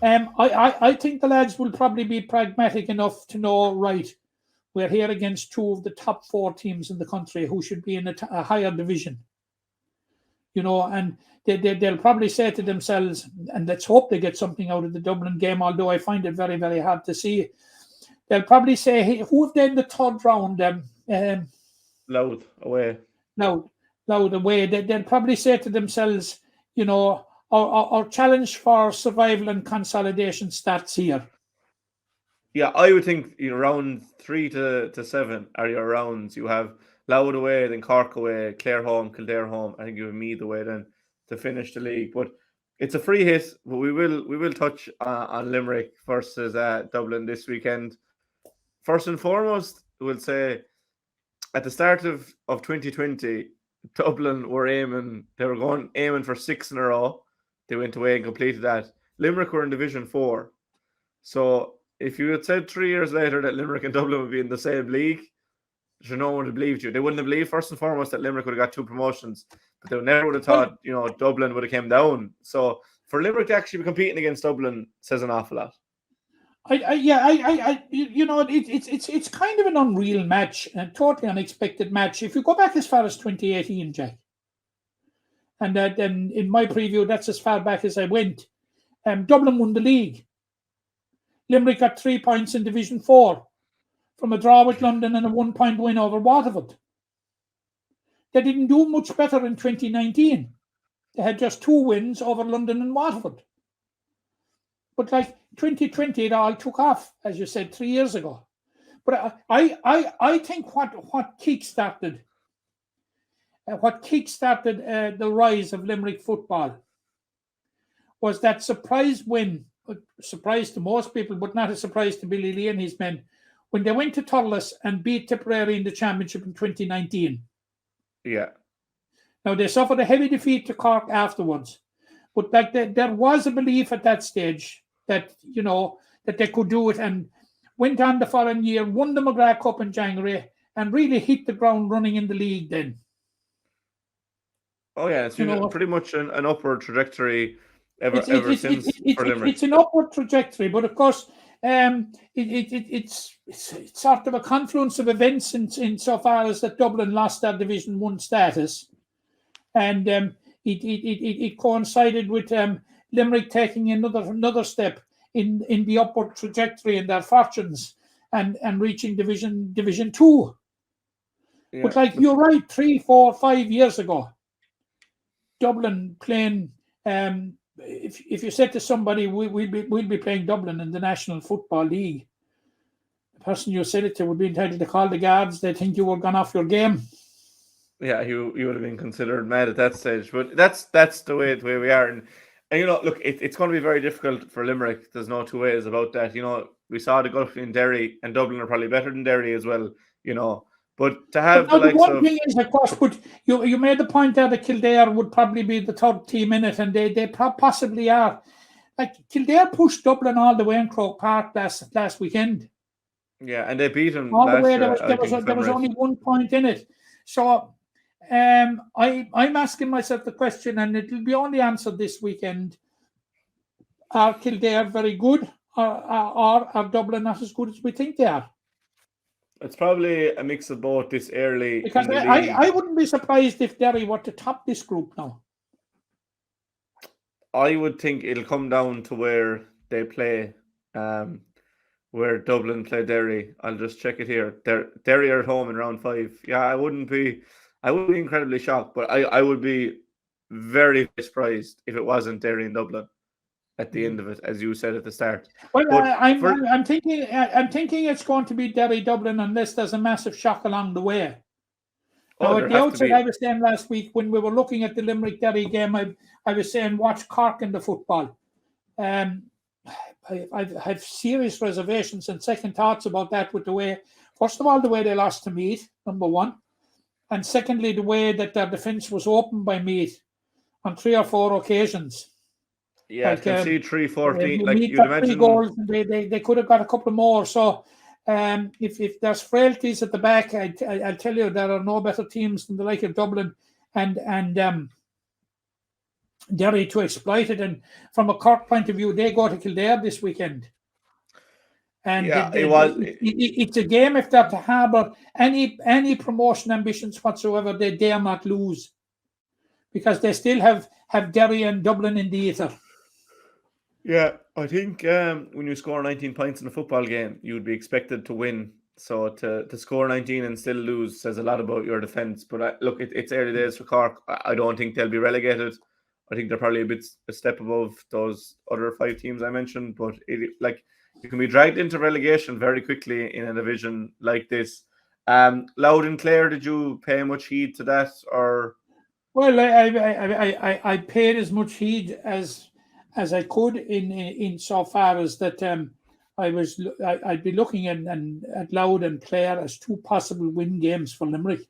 I think the lads will probably be pragmatic enough to know, right, we're here against two of the top four teams in the country who should be in a higher division. And they'll probably say to themselves, and let's hope they get something out of the Dublin game, although I find it very, very hard to see. They'll probably say, hey, who have they in the third round? Louth away. Louth away. They'll probably say to themselves, our challenge for survival and consolidation starts here. Yeah, I would think round 3 to 7 are your rounds. You have Louth away, then Cork away, Clare home, Kildare home. I think you have Meath away then to finish the league. But it's a free hit. But we will touch on Limerick versus Dublin this weekend. First and foremost, we'll say at the start of 2020, Dublin were aiming for 6 in a row. They went away and completed that. Limerick were in Division 4. So if you had said 3 years later that Limerick and Dublin would be in the same league, no one would have believed you. They wouldn't have believed, first and foremost, that Limerick would have got 2 promotions. But they never would have thought, Dublin would have came down. So for Limerick to actually be competing against Dublin says an awful lot. It's kind of an unreal match, a totally unexpected match. If you go back as far as 2018, Jack, and then in my preview, that's as far back as I went. Dublin won the league. Limerick got 3 points in Division 4 from a draw with London and a 1-point win over Waterford. They didn't do much better in 2019. They had just 2 wins over London and Waterford. But like 2020, it all took off, as you said, 3 years ago. But I think what kickstarted the rise of Limerick football was that surprise win, a surprise to most people, but not a surprise to Billy Lee and his men, when they went to Thurles and beat Tipperary in the championship in 2019. Yeah. Now, they suffered a heavy defeat to Cork afterwards. But there was a belief at that stage that, that they could do it, and went on the following year, won the McGrath Cup in January, and really hit the ground running in the league then. Oh, yeah. It's pretty much an upward trajectory ever since for Limerick. It's an upward trajectory, but of course, it's sort of a confluence of events in so far as that Dublin lost their Division 1 status. And it coincided with Limerick taking another step in the upward trajectory in their fortunes and reaching Division 2. Yeah. But you're right, 3, 4, 5 years ago, Dublin playing. If you said to somebody, we'll be playing Dublin in the National Football League, the person you said it to would be entitled to call the guards. They think you were gone off your game. Yeah, you would have been considered mad at that stage, but that's the way we are, and look, it's going to be very difficult for Limerick. There's no 2 ways about that. We saw the gulf in Derry, and Dublin are probably better than Derry as well. But to have the one thing is, of course, but you made the point there that Kildare would probably be the third team in it, and they possibly are. Like Kildare pushed Dublin all the way in Croke Park last weekend. Yeah, and they beat them all the way. There was only 1 point in it. So I'm asking myself the question, and it will be only answered this weekend: are Kildare very good, or are Dublin not as good as we think they are? It's probably a mix of both this early. Because I wouldn't be surprised if Derry were to top this group now. I would think it'll come down to where they play, where Dublin play Derry. I'll just check it here. Derry are at home in round 5. Yeah, I wouldn't be incredibly shocked, but I would be very surprised if it wasn't Derry and Dublin at the end of it, as you said at the start. Well, I'm thinking it's going to be Derry Dublin unless there's a massive shock along the way. Now, at the outset, I was saying last week when we were looking at the Limerick Derry game, I was saying watch Cork in the football. I have serious reservations and second thoughts about that with the way, first of all, the way they lost to Meath, number one, and secondly, the way that their defence was opened by Meath on 3 or 4 occasions. Yeah, I can see 3-14. Like you'd imagine, 3 goals, they could have got a couple more. So, if there's frailties at the back, I'll tell you there are no better teams than the like of Dublin and Derry to exploit it. And from a Cork point of view, they go to Kildare this weekend. And Yeah, it was. it's a game, if they're to harbour any promotion ambitions whatsoever, they dare not lose, because they still have Derry and Dublin in the ether. Yeah, I think when you score 19 points in a football game, you would be expected to win. So to score 19 and still lose says a lot about your defence. But look, it's early days for Cork. I don't think they'll be relegated. I think they're probably a step above those other 5 teams I mentioned. But you can be dragged into relegation very quickly in a division like this. Loud and Clare, did you pay much heed to that, or? Well, I paid as much heed as I could in so far as that I'd be looking at Loud and Clare as 2 possible win games for Limerick.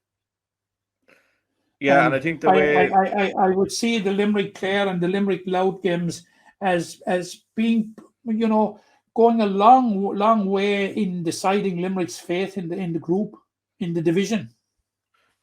Yeah, and I think the way I would see the Limerick Clare and the Limerick Loud games as being, going a long way in deciding Limerick's fate in the group, in the division.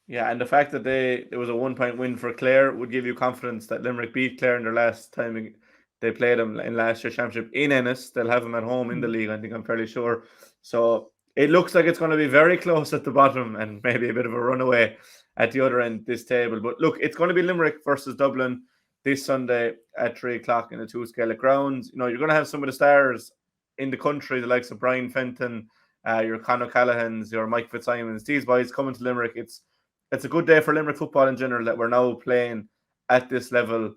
Yeah, and the fact that there was a 1-point win for Clare would give you confidence that Limerick beat Clare in their last time they played them in last year's championship in Ennis. They'll have them at home in the league, I think, I'm fairly sure. So it looks like it's going to be very close at the bottom and maybe a bit of a runaway at the other end of this table. But look, it's going to be Limerick versus Dublin this Sunday at 3 o'clock in the TUS Gaelic Grounds. You're going to have some of the stars in the country, the likes of Brian Fenton, your Conor O'Callaghan's, your Mike Fitzsimons. These boys coming to Limerick. It's a good day for Limerick football in general that we're now playing at this level.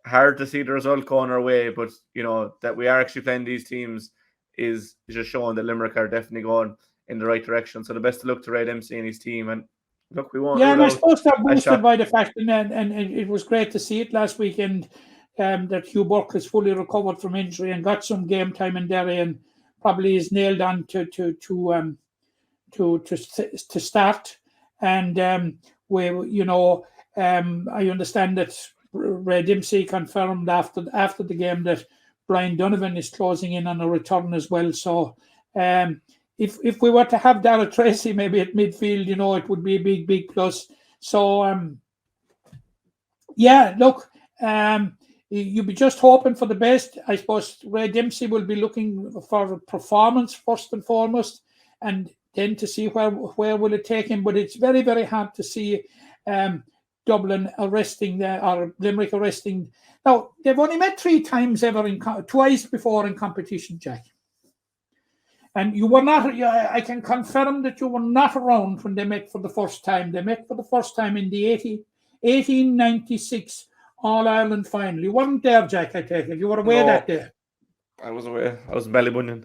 Hard to see the result going our way, but that we are actually playing these teams is just showing that Limerick are definitely going in the right direction. So the best of luck to Ray Dempsey and his team. And look, we won't. Yeah, and I suppose they're boosted by the fact, and it was great to see it last weekend, that Hugh Burke is fully recovered from injury and got some game time in Derry, and probably is nailed on to start. And I understand that Ray Dempsey confirmed after the game that Brian Donovan is closing in on a return as well. So if we were to have Darragh Tracy maybe at midfield, it would be a big plus. So look, you'd be just hoping for the best. I suppose Ray Dempsey will be looking for a performance first and foremost, and then to see where will it take him. But it's very, very hard to see Dublin arresting or Limerick arresting. Now, they've only met 3 times ever, twice before in competition, Jack. And you were not, I can confirm that you were not around when they met for the first time. They met for the first time in the 1896 All-Ireland final. You weren't there, Jack, I take it. You were away that day. I was away. I was in Ballybunion.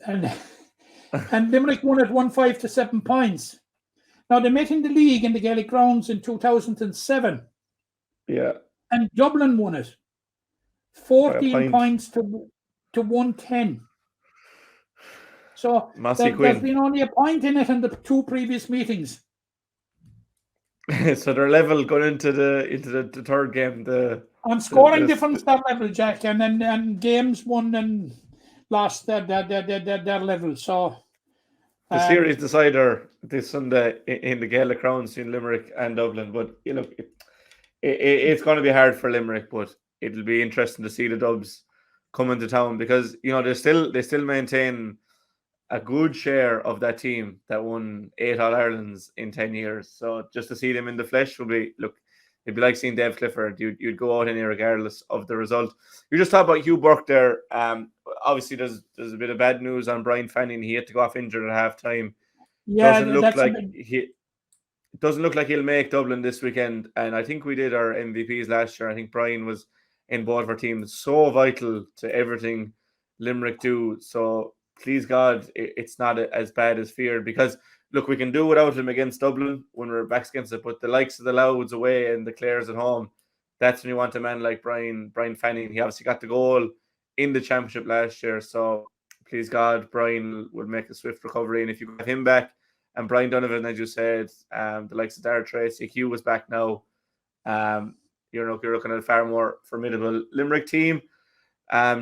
And Limerick won it 1-5 to 7 points. Now, they met in the league in the Gaelic Grounds in 2007. Yeah. And Dublin won it 14 points to 110. So there's been only a point in it in the 2 previous meetings. So they're level going into the third game. On scoring difference, that level, Jack, and then games won and lost their level. So the series decider this Sunday in the Gaelic Grounds in Limerick and Dublin. But it's going to be hard for Limerick, but it'll be interesting to see the Dubs come into town, because they still maintain a good share of that team that won 8 All-Irelands in 10 years. So just to see them in the flesh will be, it'd be like seeing Dave Clifford. You'd go out in here regardless of the result. You just talked about Hugh Burke there. Obviously, there's a bit of bad news on Brian Fanning. He had to go off injured at half time. Yeah, doesn't look like he'll make Dublin this weekend. And I think we did our MVPs last year. I think Brian was in both of our teams. So vital to everything Limerick do. So please God, it's not as bad as feared, because look, we can do without him against Dublin when we're backs against it, but the likes of the Louds away and the Clares at home, that's when you want a man like Brian Fanning. He obviously got the goal in the championship last year, so please God, Brian will make a swift recovery. And if you have him back, and Brian Donovan, as you said, the likes of Darragh Tracy, Hugh was back now, you're looking at a far more formidable Limerick team.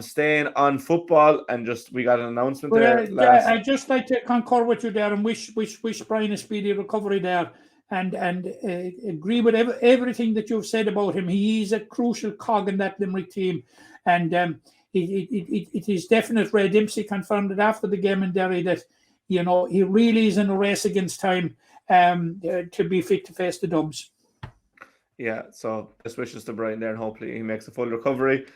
Staying on football, and we got an announcement there. I'd just like to concur with you there and wish Brian a speedy recovery there. and agree with everything that you've said about him. He is a crucial cog in that Limerick team, and it is definite. Ray Dempsey confirmed it after the game in Derry that he really is in a race against time to be fit to face the Dubs. Yeah, so best wishes to Brian there, and hopefully he makes a full recovery.